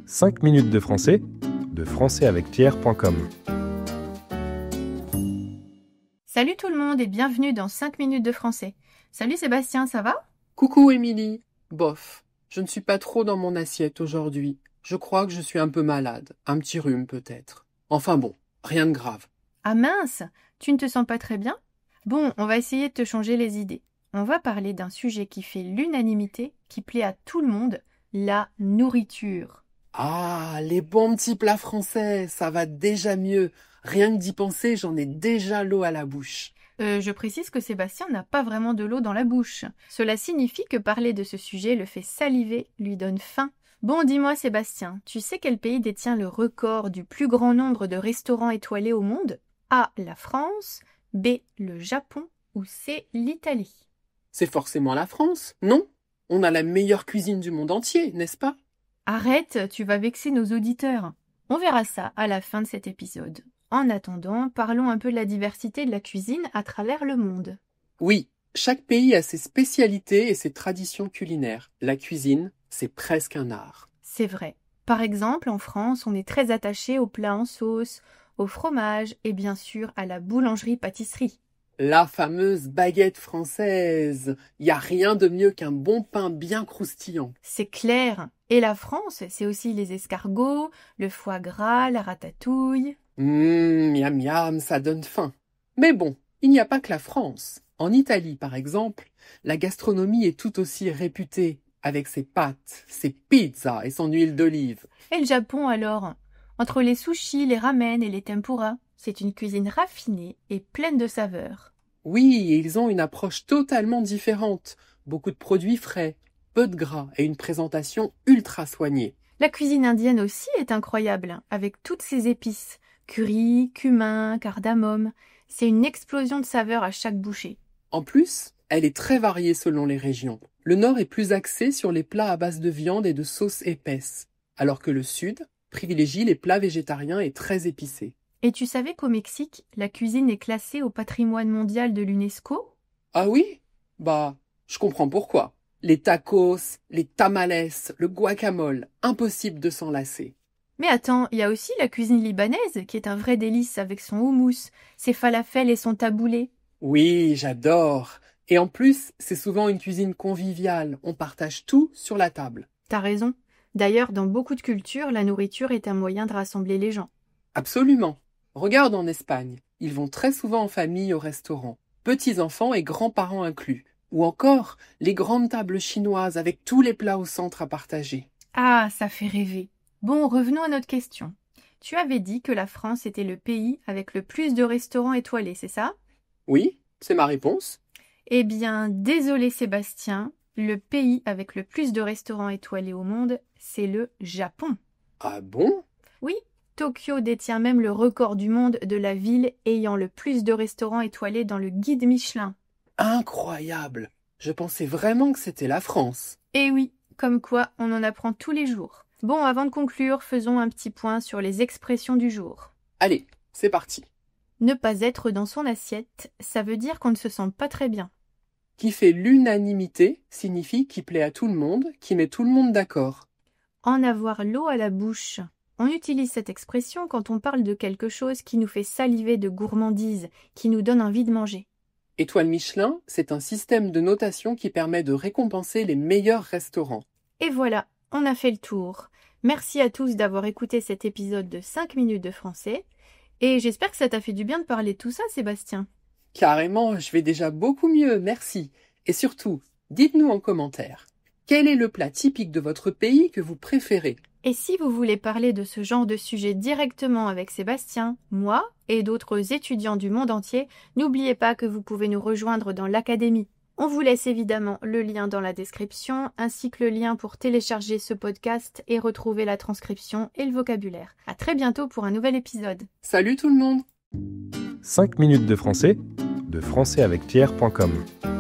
5 minutes de français, de françaisavecpierre.com. Salut tout le monde et bienvenue dans 5 minutes de français. Salut Sébastien, ça va? Coucou Émilie. Bof, je ne suis pas trop dans mon assiette aujourd'hui. Je crois que je suis un peu malade, un petit rhume peut-être. Enfin bon, rien de grave. Ah mince, tu ne te sens pas très bien? Bon, on va essayer de te changer les idées. On va parler d'un sujet qui fait l'unanimité, qui plaît à tout le monde, la nourriture. Ah, les bons petits plats français, ça va déjà mieux. Rien que d'y penser, j'en ai déjà l'eau à la bouche. Je précise que Sébastien n'a pas vraiment de l'eau dans la bouche. Cela signifie que parler de ce sujet le fait saliver, lui donne faim. Bon, dis-moi Sébastien, tu sais quel pays détient le record du plus grand nombre de restaurants étoilés au monde? A. La France, B. Le Japon ou C. l'Italie? C'est forcément la France, non? On a la meilleure cuisine du monde entier, n'est-ce pas? Arrête, tu vas vexer nos auditeurs. On verra ça à la fin de cet épisode. En attendant, parlons un peu de la diversité de la cuisine à travers le monde. Oui, chaque pays a ses spécialités et ses traditions culinaires. La cuisine, c'est presque un art. C'est vrai. Par exemple, en France, on est très attaché aux plats en sauce, au fromage et bien sûr à la boulangerie-pâtisserie. La fameuse baguette française. Y a rien de mieux qu'un bon pain bien croustillant. C'est clair. Et la France, c'est aussi les escargots, le foie gras, la ratatouille. Miam miam, ça donne faim. Mais bon, il n'y a pas que la France. En Italie, par exemple, la gastronomie est tout aussi réputée, avec ses pâtes, ses pizzas et son huile d'olive. Et le Japon alors? Entre les sushis, les ramen et les tempura, c'est une cuisine raffinée et pleine de saveurs. Oui, et ils ont une approche totalement différente. Beaucoup de produits frais, peu de gras et une présentation ultra soignée. La cuisine indienne aussi est incroyable, avec toutes ses épices. Curry, cumin, cardamome. C'est une explosion de saveurs à chaque bouchée. En plus, elle est très variée selon les régions. Le nord est plus axé sur les plats à base de viande et de sauces épaisses, alors que le sud privilégie les plats végétariens et très épicés. Et tu savais qu'au Mexique, la cuisine est classée au patrimoine mondial de l'UNESCO? Ah oui? Bah, je comprends pourquoi. Les tacos, les tamales, le guacamole, impossible de s'en lasser. Mais attends, il y a aussi la cuisine libanaise, qui est un vrai délice avec son houmous, ses falafels et son taboulé. Oui, j'adore. Et en plus, c'est souvent une cuisine conviviale. On partage tout sur la table. T'as raison. D'ailleurs, dans beaucoup de cultures, la nourriture est un moyen de rassembler les gens. Absolument. Regarde en Espagne. Ils vont très souvent en famille au restaurant. Petits-enfants et grands-parents inclus. Ou encore, les grandes tables chinoises avec tous les plats au centre à partager. Ah, ça fait rêver. Bon, revenons à notre question. Tu avais dit que la France était le pays avec le plus de restaurants étoilés, c'est ça? Oui, c'est ma réponse. Eh bien, désolé Sébastien, le pays avec le plus de restaurants étoilés au monde, c'est le Japon. Ah bon? Oui, Tokyo détient même le record du monde de la ville ayant le plus de restaurants étoilés dans le guide Michelin. Incroyable! Je pensais vraiment que c'était la France. Eh oui, comme quoi on en apprend tous les jours. Bon, avant de conclure, faisons un petit point sur les expressions du jour. Allez, c'est parti. Ne pas être dans son assiette, ça veut dire qu'on ne se sent pas très bien. Qui fait l'unanimité signifie qui plaît à tout le monde, qui met tout le monde d'accord. En avoir l'eau à la bouche. On utilise cette expression quand on parle de quelque chose qui nous fait saliver de gourmandise, qui nous donne envie de manger. Étoile Michelin, c'est un système de notation qui permet de récompenser les meilleurs restaurants. Et voilà, on a fait le tour. Merci à tous d'avoir écouté cet épisode de 5 minutes de français. Et j'espère que ça t'a fait du bien de parler de tout ça, Sébastien. Carrément, je vais déjà beaucoup mieux, merci. Et surtout, dites-nous en commentaire, quel est le plat typique de votre pays que vous préférez? Et si vous voulez parler de ce genre de sujet directement avec Sébastien, moi et d'autres étudiants du monde entier, n'oubliez pas que vous pouvez nous rejoindre dans l'académie. On vous laisse évidemment le lien dans la description, ainsi que le lien pour télécharger ce podcast et retrouver la transcription et le vocabulaire. À très bientôt pour un nouvel épisode. Salut tout le monde! 5 minutes de français, de françaisavecpierre.com.